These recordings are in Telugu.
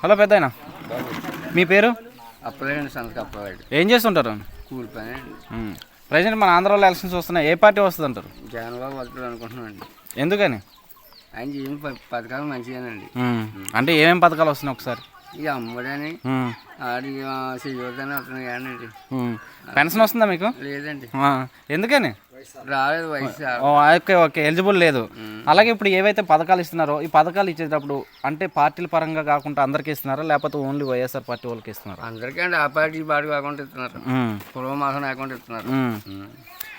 హలో పెద్దాయన, మీ పేరు? అప్పలేండి సంతకు అప్పలేడు. ఏం చేస్తుంటారు? కూలి పని అండి. ప్రజెంట్ మన ఆంధ్రాలో ఎలక్షన్స్ వస్తున్నాయి, ఏ పార్టీ వస్తుంది అంటారు? జగన్బాబు వస్తాడు అనుకుంటున్నానండి. ఎందుకని? ఆయన చేసిన పథకాలు మంచిగానండి. అంటే ఏమేమి పథకాలు వస్తున్నాయి ఒకసారి? ఇక అమ్ముడని ఆడి చేయొద్దని వస్తున్నాయి కానండి. పెన్షన్ వస్తుందా మీకు? లేదండి. ఎందుకని రాలేదు వయసు. ఓకే ఓకే, ఎలిజిబుల్ లేదు. అలాగే ఇప్పుడు ఏవైతే పథకాలు ఇస్తున్నారో ఈ పథకాలు ఇచ్చేటప్పుడు అంటే పార్టీల పరంగా కాకుండా అందరికీ ఇస్తున్నారా, లేకపోతే ఓన్లీ వైఎస్ఆర్ పార్టీ వాళ్ళకి ఇస్తున్నారా? అందరికీ అండి. ఆ పార్టీ పార్టీ కాకుండా ఇస్తున్నారు, కులం మాసం కాకుండా ఇస్తున్నారు.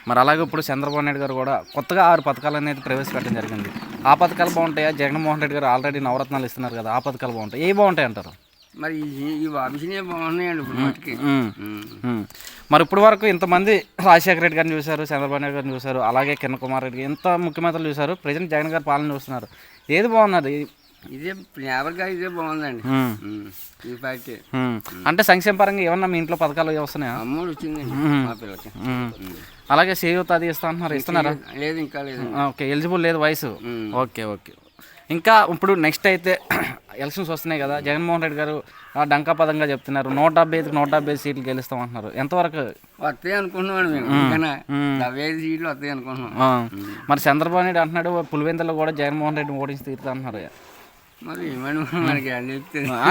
మరి అలాగే ఇప్పుడు చంద్రబాబు నాయుడు గారు కూడా కొత్తగా 6 పథకాలు అనేది ప్రవేశపెట్టడం జరిగింది. ఆ పథకాలు బాగుంటాయా? జగన్మోహన్ రెడ్డి గారు ఆల్రెడీ నవరత్నాలు ఇస్తున్నారు కదా, ఆ పథకాలు బాగుంటాయి? ఏ బాగుంటాయి అంటారు? మరి ఈ వాపిసినే బాగున్నాయండి ఇప్పుడు మటుకి. మరి ఇప్పుడు వరకు ఇంతమంది రాజశేఖర రెడ్డి గారిని చూశారు, చంద్రబాబు నాయుడు గారిని చూశారు, అలాగే కిరణ్ కుమార్ రెడ్డి ఎంత ముఖ్యమంత్రులు చూశారు, ప్రజెంట్ జగన్ గారి పాలన చూస్తున్నారు. ఏది బాగున్నది? ఇదే జ్ఞాపకంగా ఇదే బాగుందండి ఈ పార్టీ. అంటే సంక్షేమ పరంగా ఏమన్నా మీ ఇంట్లో పథకాలు వస్తున్నాయా? అమ్మోడు వచ్చిందండి మా పిల్లకి. అలాగే చేయూత అది ఇస్తా అంటున్నారు, ఇస్తున్నారా? లేదు, ఇంకా లేదు. ఓకే, ఎలిజిబుల్ లేదు వయసు. Okay okay. ఇంకా ఇప్పుడు నెక్స్ట్ అయితే ఎలక్షన్స్ వస్తున్నాయి కదా, జగన్మోహన్ రెడ్డి గారు డంకా పదంగా చెప్తున్నారు 175కి 170 సీట్లు గెలుస్తాం అంటున్నారు. ఎంతవరకు వస్తాయి అనుకుంటున్నాడు మేము? 75 సీట్లు వస్తాయి అనుకుంటున్నాం. మరి చంద్రబాబు నాయుడు అంటున్నాడు పులివెందులో కూడా జగన్మోహన్ రెడ్డిని ఓడించి తీరుతా అంటున్నారు. మరి ఏమని మనకి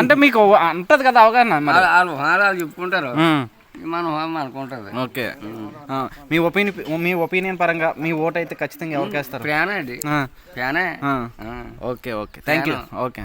అంటే మీకు అంటది కదా అవగాహన, వాళ్ళు చెప్పుకుంటారు, మనం అనుకుంటుంది. ఓకే, మీ ఒపీనియన్ పరంగా మీ ఓటు అయితే ఖచ్చితంగా ఎవరికి వేస్తారు? ప్యానే అండి, ప్యానే. Okay okay, thank you. Okay.